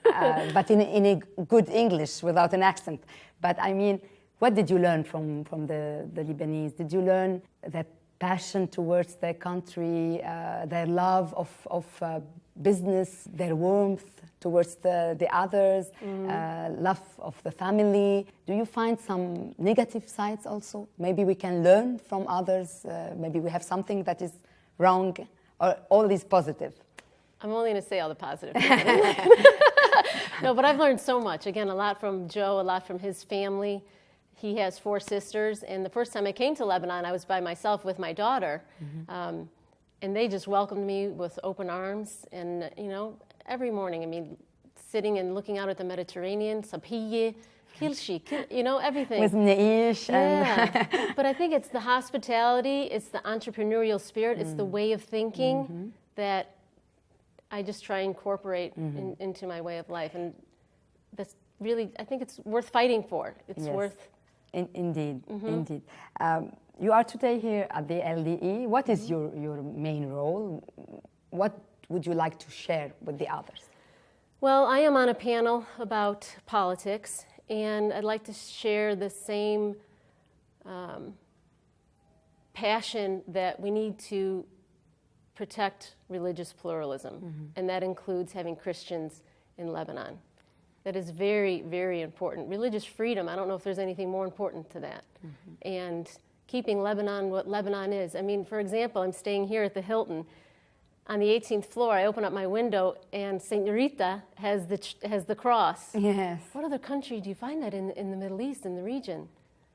but in a good English without an accent. But I mean, what did you learn from the Lebanese? Did you learn that passion towards their country, their love of business, their warmth towards the others, love of the family? Do you find some negative sides also? Maybe we can learn from others. Maybe we have something that is wrong, or all is positive. I'm only going to say all the positive things. No, but I've learned so much. Again, a lot from Joe, a lot from his family. He has 4 sisters, and the first time I came to Lebanon, I was by myself with my daughter, and they just welcomed me with open arms. And every morning, I mean, sitting and looking out at the Mediterranean, sabhiyye, kilshi, everything. With neish. Yeah, but I think it's the hospitality, it's the entrepreneurial spirit, it's the way of thinking that I just try and incorporate into my way of life, and that's really, I think it's worth fighting for. It's worth. Indeed, indeed. You are today here at the LDE. What is your main role? What would you like to share with the others? Well, I am on a panel about politics, and I'd like to share the same passion that we need to protect religious pluralism, and that includes having Christians in Lebanon. That is very, very important. Religious freedom, I don't know if there's anything more important to that. And keeping Lebanon what Lebanon is. I mean, for example, I'm staying here at the Hilton. On the 18th floor, I open up my window, and Señorita has the cross. Yes. What other country do you find that in the Middle East, in the region?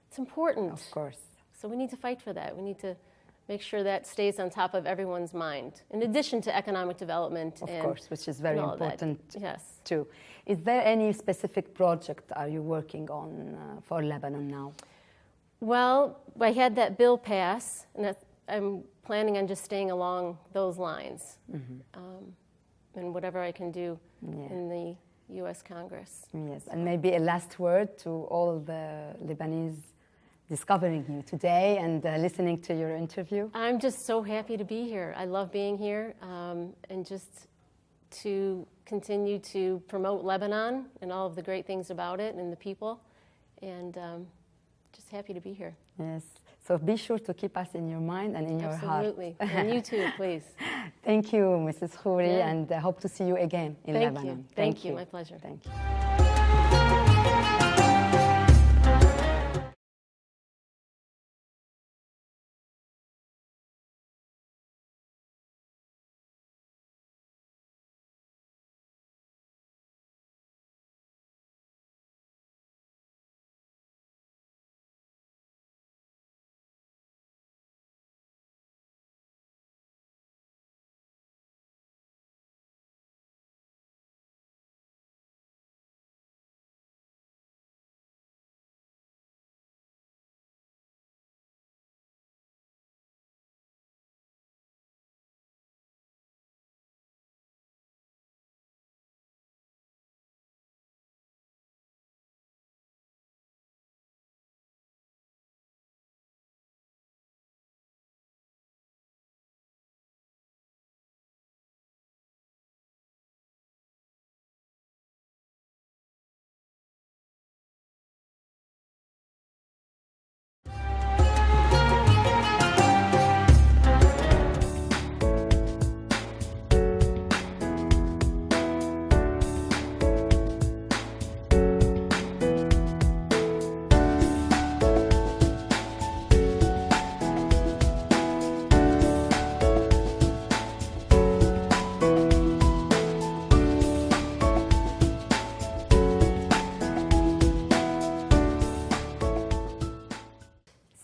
It's important. Of course. So we need to fight for that. We need to make sure that stays on top of everyone's mind, in addition to economic development. Of course, which is very important too. Is there any specific project are you working on for Lebanon now? Well, I had that bill pass, and I'm planning on just staying along those lines, and whatever I can do in the U.S. Congress. Yes, and maybe a last word to all the Lebanese discovering you today and listening to your interview. I'm just so happy to be here. I love being here, and just to continue to promote Lebanon and all of the great things about it and the people, and just happy to be here. Yes, so be sure to keep us in your mind and in your heart. Absolutely, and you too, please. Thank you, Mrs. Khouri, Yeah. and hope to see you again in Thank Lebanon. you. Thank you. My pleasure. Thank you.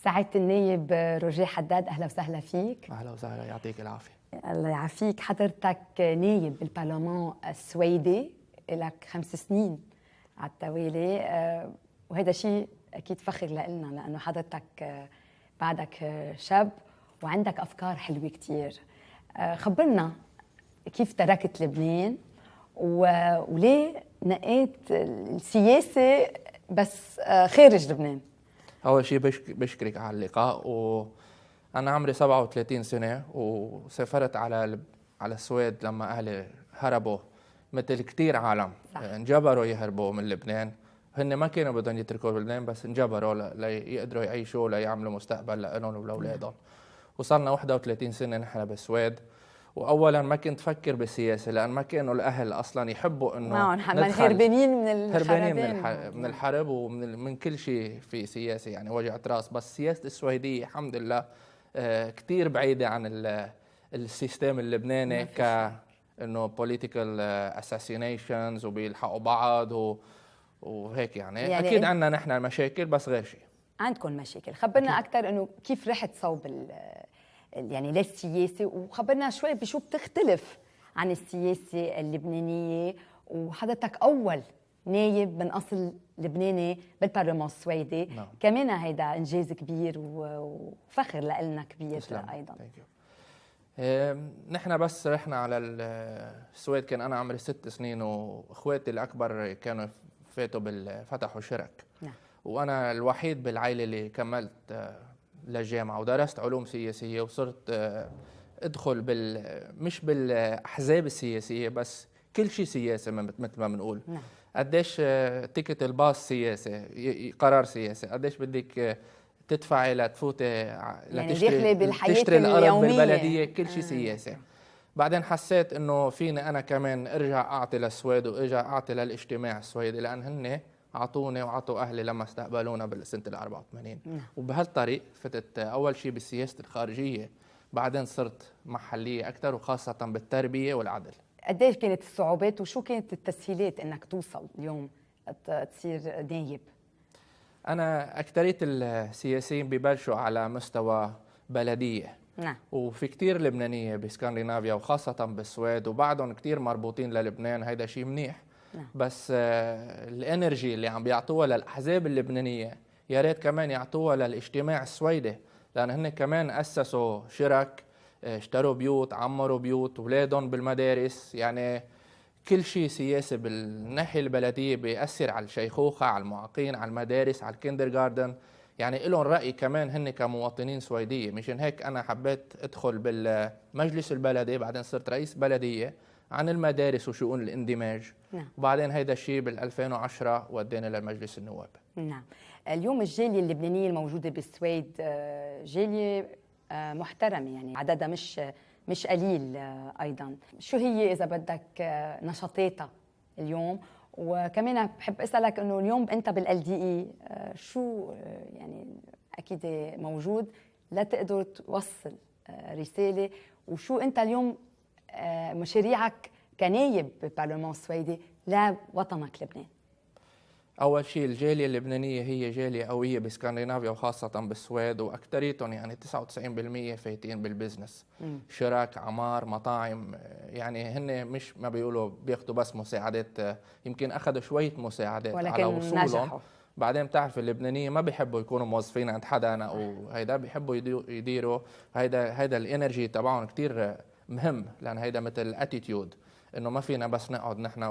سعادة النايب روجيه حداد، أهلا وسهلا فيك. اهلا وسهلا، يعطيك العافيه. الله يعافيك. حضرتك نايب بالبرلمان السويدي لك 5 سنين على التوالي، وهذا شيء أكيد فخر لنا لأنه حضرتك بعدك شاب وعندك أفكار حلوة كتير. خبرنا كيف تركت لبنان وليه نقيت السياسة بس خارج لبنان؟ اول شيء بشكرك على اللقاء. وانا عمري 37 سنه وسافرت على السويد لما اهلي هربوا مثل كثير عالم. انجبروا يهربوا من لبنان. هن ما كانوا بدهم يتركوا لبنان، بس انجبروا ليقدروا يعيشوا ليعملوا مستقبل لهم ولاولادهم. وصلنا 31 سنه نحن بالسويد. واولا ما كنت فكر بالسياسه، لان ما كانوا الاهل اصلا يحبوا انه هربانين من الحرب ومن كل شيء في سياسه، يعني وجعت راس. بس سياسه السويديه الحمد لله كثير بعيده عن السيستم اللبناني، كانه political assassinations وبيلحقوا بعض وهيك يعني اكيد عندنا نحن مشاكل، بس غير شيء. عندكم مشاكل. خبرنا اكثر انه كيف رحت صوب يعني ليش السياسة، وخبرنا شوي بشو بتختلف عن السياسة اللبنانية، وحضرتك أول نايب من أصل لبناني بالبرلمان السويدي. كمان هيدا إنجاز كبير وفخر لنا كبير أيضا. نحن بس رحنا على السويد كان أنا عمري 6 سنين، وإخواتي الأكبر كانوا فاتوا فتحوا شرك. وأنا الوحيد بالعائلة اللي كملت للجامعة ودرست علوم سياسية، وصرت ادخل مش بالاحزاب السياسية بس كل شيء سياسي مثل ما بنقول. قديش تيكت الباص سياسي، قرار سياسي، قديش بدك تدفعي لتفوتي يعني تشتري الارض بالبلدية، كل شيء سياسي. بعدين حسيت انه فيني انا كمان ارجع اعطي للسويد وارجع اعطي للاجتماع السويدي، لان هن عطوني وعطوا أهلي لما استقبلونا بالسنة 84. وبهالطريق فتت أول شيء بالسياسة الخارجية، بعدين صرت محلية أكثر، وخاصة بالتربية والعدل. قديش كانت الصعوبات وشو كانت التسهيلات إنك توصل اليوم تصير نايب؟ أنا أكثرية السياسيين ببلشوا على مستوى بلدية. وفي كتير لبنانية باسكندنافيا وخاصة بالسويد، وبعدهم كتير مربوطين للبنان. هيدا شيء منيح. بس الانرجي اللي عم بيعطوها للاحزاب اللبنانيه، يا ريت كمان يعطوها للاجتماع السويدي، لأن هن كمان أسسوا شرك، اشتروا بيوت، عمروا بيوت أولادهم بالمدارس. يعني كل شيء سياسي بالناحية البلدية بيأثر على الشيخوخة، على المعاقين، على المدارس، على الكندر جاردن. يعني لهم رأي كمان هن كمواطنين سويدية. مشان هيك أنا حبيت أدخل بالمجلس البلدي، بعدين صرت رئيس بلدية عن المدارس وشؤون الاندماج. نعم. وبعدين هيدا الشيء بال2010 ودينا لمجلس النواب. نعم. اليوم الجالية اللبنانية الموجودة بالسويد جالية محترمة، يعني عددها مش قليل أيضا. شو هي إذا بدك نشاطاتها اليوم؟ وكمان بحب أسألك إنه اليوم أنت بالLDE شو يعني أكيد موجود لتقدر توصل رسالة، وشو أنت اليوم مشاريعك كنايب بالبرلمان السويدي لوطنك لبنان؟ أول شيء الجالية اللبنانية هي جالية قوية باسكندنافيا وخاصة بالسويد، وأكتريتهم يعني 99% فايتين بالبزنس. شرك، عمار، مطاعم. يعني هن مش ما بيقولوا بياخدوا بس مساعدات، يمكن أخذوا شوية مساعدات على وصولهم نجحوا. بعدين بتعرف اللبنانية ما بيحبوا يكونوا موظفين عند حدا، أو هيدا بيحبوا يديروا. هيدا الانرجي تبعهم كتير مهم، لأن هيدا مثل الاتيتيود انه ما فينا بس نقعد نحن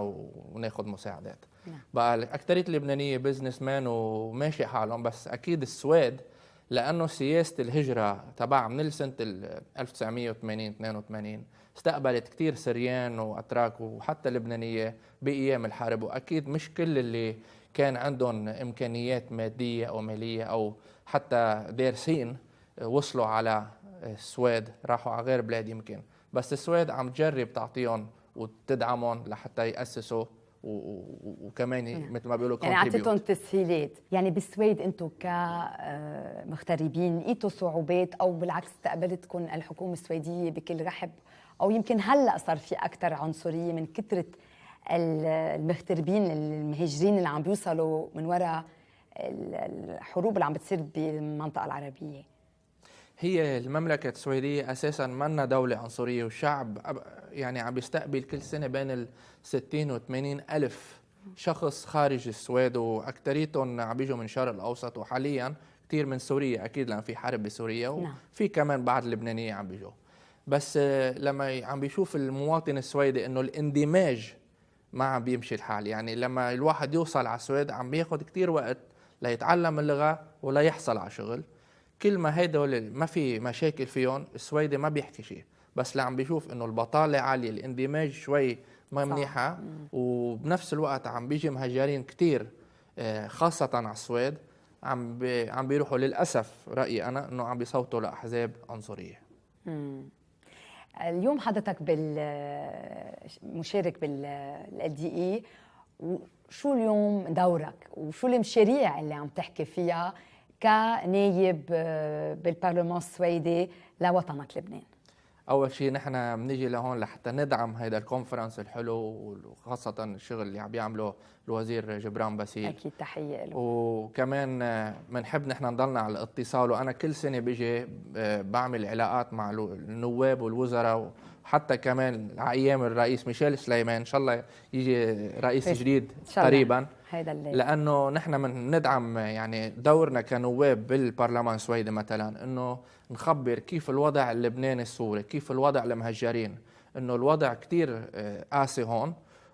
وناخذ مساعدات. بقى اكثريه اللبنانيه بزنس مان وماشي حالهم. بس اكيد السويد لانه سياسه الهجره تبع من سنه 1980 82 استقبلت كثير سريان واتراك وحتى لبنانيه بايام الحرب، واكيد مش كل اللي كان عندهم امكانيات ماديه او ماليه او حتى دارسين وصلوا على السويد، راحوا على غير بلاد يمكن. بس السويد عم تجرب تعطيهم وتدعمهم لحتى يأسسوا وكمان مثل ما بيقولوا يعني اعطيتهم تسهيلات. يعني بالسويد انتم كمغتربين لقيتوا صعوبات او بالعكس استقبلتكم الحكومه السويديه بكل رحب، او يمكن هلا صار في اكثر عنصريه من كثره المغتربين المهاجرين اللي عم بيوصلوا من وراء الحروب اللي عم بتصير بالمنطقه العربيه؟ هي المملكة السويدية أساساً منا دولة عنصرية، والشعب يعني عم بيستقبل كل سنة بين 60 و 80 ألف شخص خارج السويد، وأكتريتهم عم بيجوا من الشرق الأوسط، وحالياً كتير من سوريا أكيد لأن في حرب بسوريا، وفي كمان بعض اللبنانية عم بيجوا. بس لما عم بيشوف المواطن السويدي إنه الاندماج ما عم بيمشي الحال، يعني لما الواحد يوصل على السويد عم بياخد كتير وقت ليتعلم اللغة ولا يحصل على شغل. كل ما هيدول ما في مشاكل فيهم السويدي ما بيحكي شيء، بس اللي عم بيشوف انه البطاله عاليه، الاندماج شوي ما منيحه، وبنفس الوقت عم بيجي مهاجرين كتير خاصه على السويد، عم بيروحوا للاسف رايي انا انه عم بيصوتوا لاحزاب عنصريه. اليوم حضرتك مشارك بالLDE، وشو اليوم دورك وشو المشاريع اللي عم تحكي فيها كنايب بالبرلمان السويدي لوطنك لبنان؟ اول شيء نحن بنيجي لهون لحتى ندعم هذا الكونفرنس الحلو، وخاصه الشغل اللي عم بيعمله الوزير جبران باسيل. اكيد تحيه له. وكمان بنحب نحن نضلنا على الاتصال، وانا كل سنه بيجي بعمل علاقات مع النواب والوزراء، وحتى كمان على ايام الرئيس ميشيل سليمان ان شاء الله يجي رئيس جديد قريبا، لانه نحن من ندعم يعني دورنا كنواب بالبرلمان السويدي مثلا انه نخبر كيف الوضع اللبناني السوري، كيف الوضع المهجرين، انه الوضع كتير قاسي هون،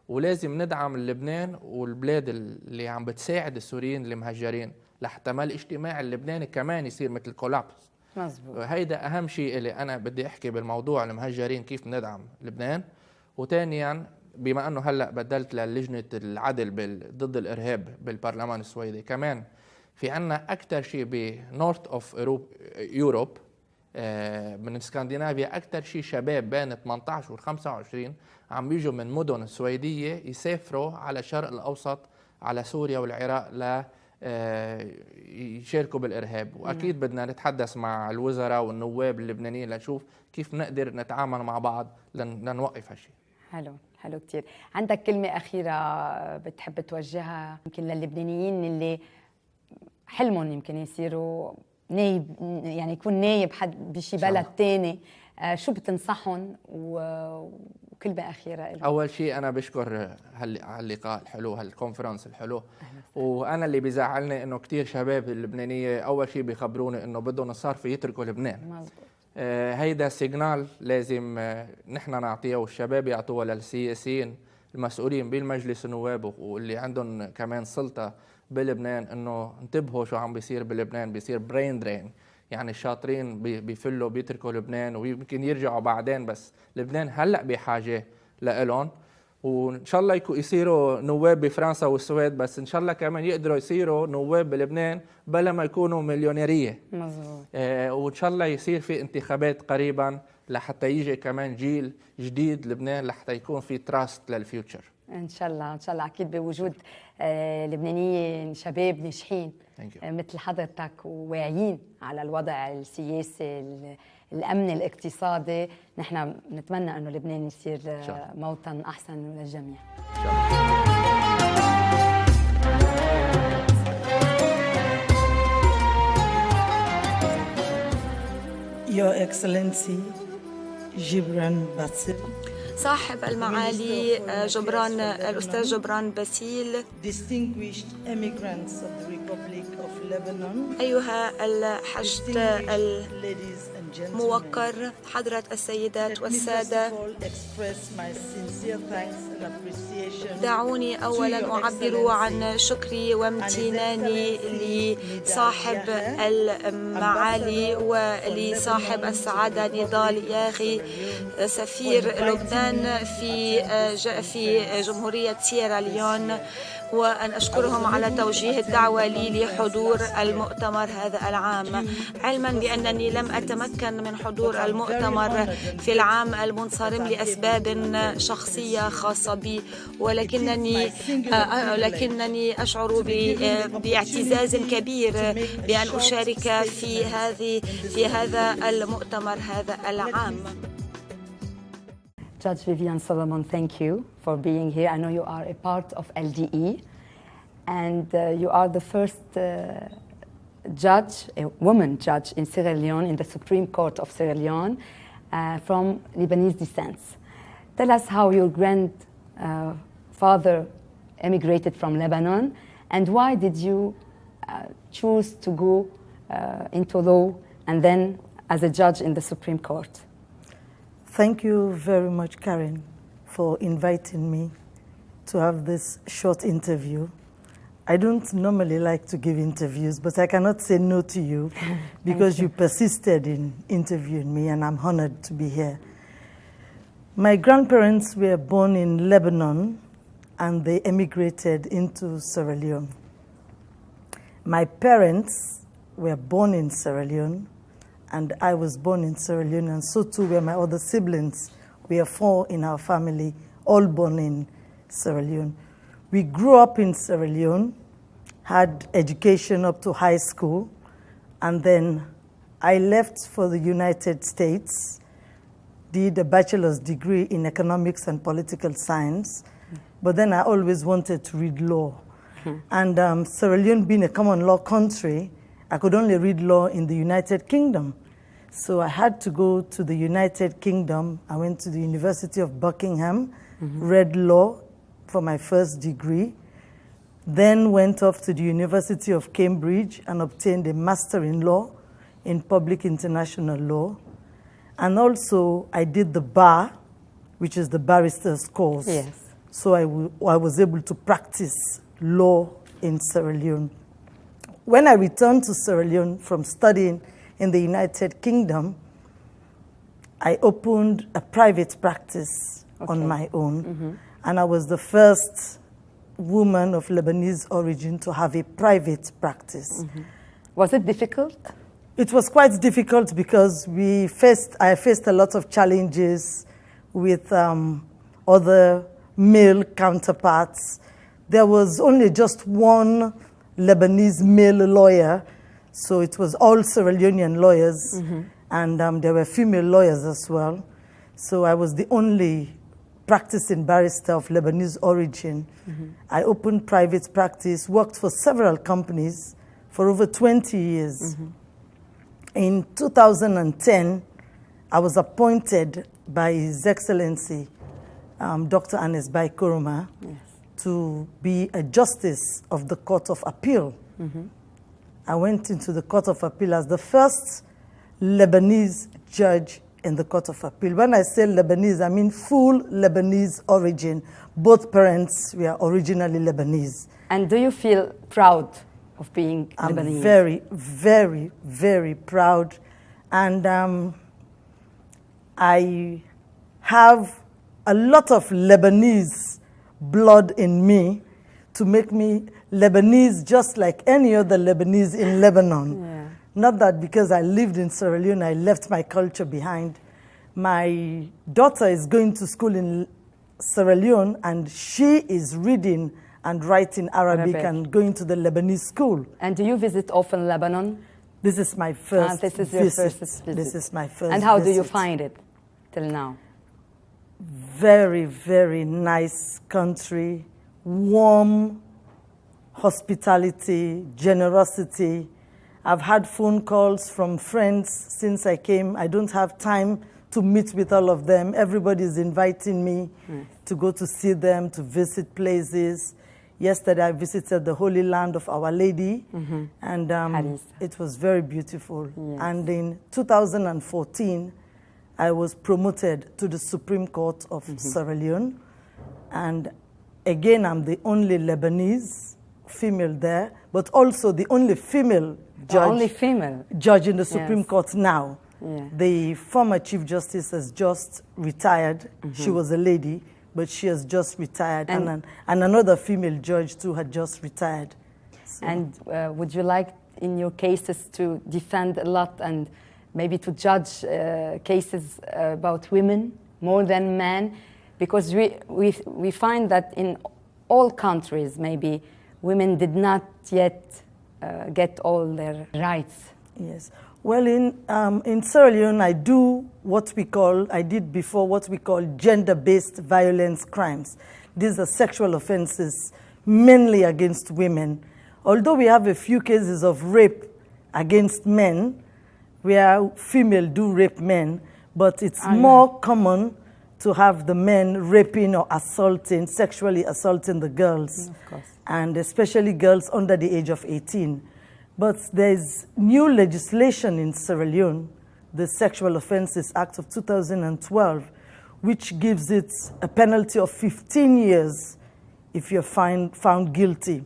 ولازم ندعم لبنان والبلاد اللي عم بتساعد السوريين المهجرين لحتى ما الاجتماع اللبناني كمان يصير مثل كولابس. مزبوط. هيدا اهم شيء اللي انا بدي احكي بالموضوع المهجرين، كيف ندعم لبنان. وثانيا بما انه هلا بدلت للجنه العدل ضد الارهاب بالبرلمان السويدي، كمان في عنا اكثر شيء بنورث اوف يوروب من اسكندنافيا، اكثر شيء شباب بين 18 و 25 عم بيجوا من مدن السويديه يسافروا على الشرق الاوسط، على سوريا والعراق ل يشاركوا بالارهاب. واكيد بدنا نتحدث مع الوزراء والنواب اللبنانيين لنشوف كيف نقدر نتعامل مع بعض لنوقف هالشيء. حلو كتير. عندك كلمه اخيره بتحب توجهها يمكن للبنانيين اللي حلمهم يمكن يصيروا نايب، يعني يكون نايب حد بشي بلد تاني شو بتنصحهم وكلمة أخيرة لهم؟ اول شيء انا بشكر هاللقاء الحلو، هالكونفرنس الحلو. وانا اللي بيزعلني انه كثير شباب اللبنانيه اول شيء بيخبروني انه بدهم الصرف يتركوا لبنان. مزبوط. هيدا سيجنال لازم نحن نعطيه والشباب يعطوها للسياسيين المسؤولين بالمجلس النواب واللي عندهم كمان سلطه بلبنان، انه انتبهوا شو عم بيصير بلبنان. بيصير برين درين، يعني الشاطرين بيفلوا بيتركوا لبنان ويمكن يرجعوا بعدين، بس لبنان هلا بحاجه لإلهم. وان شاء الله يصيروا نواب بفرنسا والسويد، بس ان شاء الله كمان يقدروا يصيروا نواب بلبنان بلا ما يكونوا مليونيريه. مزبوط. وان شاء الله يصير في انتخابات قريبا لحتى يجي كمان جيل جديد لبنان، لحتى يكون في تراست للفيوتشر. ان شاء الله ان شاء الله اكيد بوجود لبنانيين شباب ناجحين مثل حضرتك وواعيين على الوضع السياسي الامن الاقتصادي. نحن نتمنى انه لبنان يصير موطن احسن للجميع. Your Excellency Gibran Basil, صاحب المعالي الأستاذ جبران باسيل، distinguished immigrants of the Republic of Lebanon, أيها الحشد ladies and gentlemen, الموقر، حضرة السيدات والسادة، دعوني أولاً أعبر عن شكري وامتناني لصاحب المعالي ولصاحب السعادة نضال ياغي سفير لبنان في جمهورية سيراليون، وأن أشكرهم على توجيه الدعوة لي لحضور المؤتمر هذا العام، علما بأنني لم أتمكن من حضور المؤتمر في العام المنصرم لأسباب شخصية خاصة بي، ولكنني أشعر باعتزاز كبير بأن أشارك في هذا المؤتمر هذا العام. Judge Vivian Solomon, thank you for being here. I know you are a part of LDE, and you are the first judge, a woman judge in Sierra Leone, in the Supreme Court of Sierra Leone, from Lebanese descent. Tell us how your grandfather emigrated from Lebanon, and why did you choose to go into law and then as a judge in the Supreme Court? Thank you very much, Karen, for inviting me to have this short interview. I don't normally like to give interviews, but I cannot say no to you because you persisted in interviewing me, and I'm honored to be here. My grandparents were born in Lebanon, and they emigrated into Sierra Leone. My parents were born in Sierra Leone, and I was born in Sierra Leone, and so too were my other siblings. We are 4 in our family, all born in Sierra Leone. We grew up in Sierra Leone, had education up to high school, and then I left for the United States, did a bachelor's degree in economics and political science, but then I always wanted to read law. And Sierra Leone being a common law country, I could only read law in the United Kingdom. So I had to go to the United Kingdom. I went to the University of Buckingham, read law for my first degree, then went off to the University of Cambridge and obtained a master in law in public international law. And also I did the bar, which is the barrister's course. Yes. So I was able to practice law in Sierra Leone. When I returned to Sierra Leone from studying in the United Kingdom, I opened a private practice on my own. And I was the first woman of Lebanese origin to have a private practice. Was it difficult? It was quite difficult because I faced a lot of challenges with other male counterparts. There was only just one Lebanese male lawyer, so it was all Sierra Leonean lawyers, and there were female lawyers as well. So I was the only practicing barrister of Lebanese origin. I opened private practice, worked for several companies for over 20 years. In 2010, I was appointed by His Excellency, Dr. Anes Bai Koroma, to be a justice of the Court of Appeal. I went into the Court of Appeal as the first Lebanese judge in the Court of Appeal. When I say Lebanese, I mean full Lebanese origin. Both parents were originally Lebanese. And do you feel proud of being Lebanese? I'm very, very, very proud. And I have a lot of Lebanese blood in me to make me Lebanese just like any other Lebanese in Lebanon. Yeah. Not that because I lived in Sierra Leone, I left my culture behind. My daughter is going to school in Sierra Leone, and she is reading and writing Arabic and going to the Lebanese school. And do you visit often Lebanon? This is my first This is your visit. first visit. This is my first And how visit. do you find it till now? Very, very nice country, warm hospitality, generosity. I've had phone calls from friends since I came. I don't have time to meet with all of them. Everybody's inviting me to go to see them, to visit places. Yesterday I visited the Holy Land of Our Lady, and it was very beautiful. Yes. And in 2014, I was promoted to the Supreme Court of Sierra Leone. And again, I'm the only Lebanese female there, but also the only female judge in the Supreme Court now. Yeah. The former Chief Justice has just retired. She was a lady, but she has just retired. And another female judge too had just retired. So. And would you like in your cases to defend a lot and maybe to judge cases about women more than men? Because we find that in all countries maybe women did not yet get all their rights. Yes. Well, in Sierra Leone, I did what we call gender-based violence crimes. These are sexual offenses, mainly against women. Although we have a few cases of rape against men, where female do rape men, but it's more common to have the men raping or assaulting, sexually assaulting the girls, of course. And especially girls under the age of 18. But there's new legislation in Sierra Leone, the Sexual Offences Act of 2012, which gives it a penalty of 15 years if you're found guilty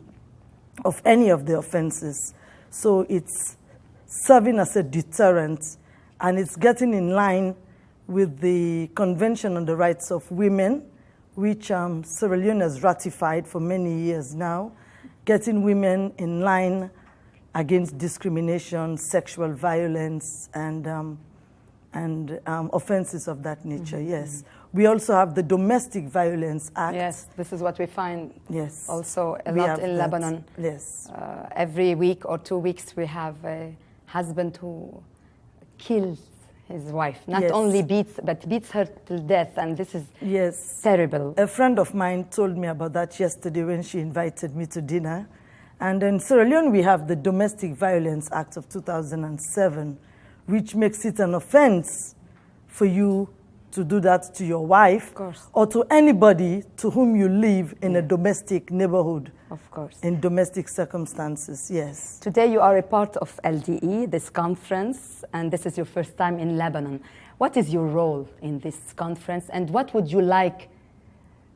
of any of the offenses. So it's serving as a deterrent, and it's getting in line with the Convention on the Rights of Women, which Sierra Leone has ratified for many years now, getting women in line against discrimination, sexual violence, and offenses of that nature, yes. We also have the Domestic Violence Act. Yes, this is what we find also a We lot have in that. Lebanon. Yes. Every week or 2 weeks we have a husband who kills his wife. Not only beats her to death, and this is terrible. A friend of mine told me about that yesterday when she invited me to dinner. And in Sierra Leone, we have the Domestic Violence Act of 2007, which makes it an offense for you to do that to your wife or to anybody to whom you live in a domestic neighborhood. Of course. In domestic circumstances, yes. Today you are a part of LDE, this conference, and this is your first time in Lebanon. What is your role in this conference, and what would you like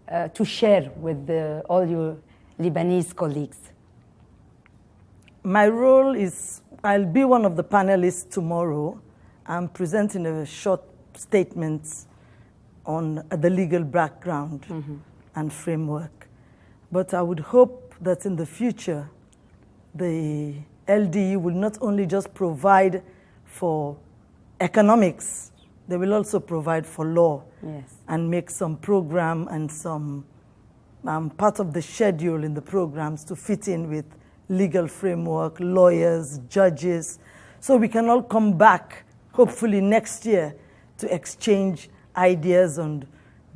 to share with all your Lebanese colleagues? My role is, I'll be one of the panelists tomorrow. I'm presenting a short statement on the legal background and framework. But I would hope that in the future, the LDE will not only just provide for economics, they will also provide for law and make some program and some part of the schedule in the programs to fit in with legal framework, lawyers, judges, so we can all come back, hopefully next year, to exchange ideas on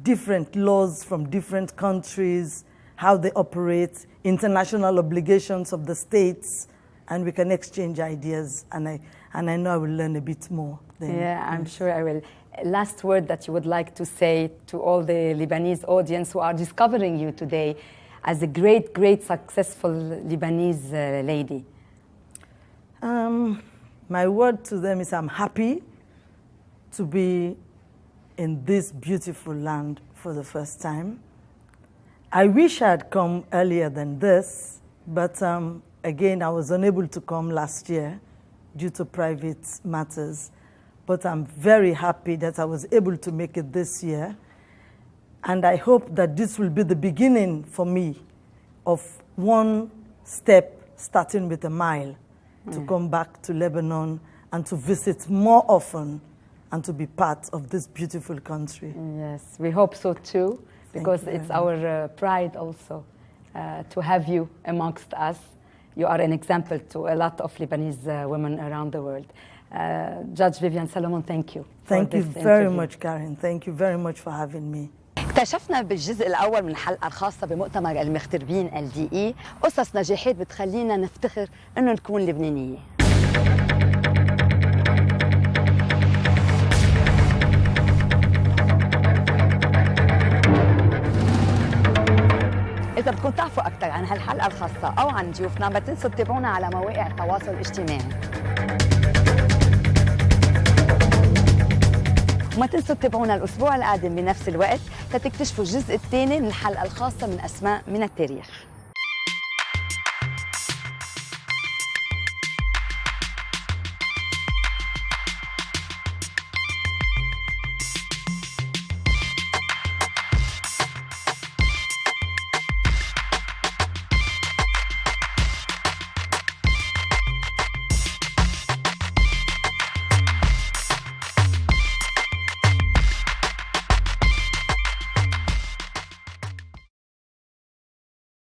different laws from different countries, how they operate, international obligations of the states, and we can exchange ideas, and I know I will learn a bit more. them. Yeah, I'm sure I will. Last word that you would like to say to all the Lebanese audience who are discovering you today as a great, great, successful Lebanese lady. My word to them is I'm happy to be in this beautiful land for the first time. I wish I had come earlier than this, but again, I was unable to come last year due to private matters. But I'm very happy that I was able to make it this year. And I hope that this will be the beginning for me of one step, starting with a mile, to come back to Lebanon and to visit more often and to be part of this beautiful country. Yes, we hope so too, because it's our pride also to have you amongst us. You are an example to a lot of Lebanese women around the world. Judge Vivian Solomon, thank you. Thank you very much, Karen. Thank you very much for having me. اكتشفنا بالجزء الأول من الحلقة الخاصة بمؤتمر المغتربين LDE قصص نجاحات بتخلينا نفتخر إنه نكون لبنانية. إذا بدكم تعرفوا أكثر عن هالحلقة الخاصة أو عن ضيوفنا ما تنسوا تتابعونا على مواقع التواصل الاجتماعي. وما تنسوا تتابعونا الأسبوع القادم بنفس الوقت لتكتشفوا الجزء الثاني من الحلقة الخاصة من أسماء من التاريخ.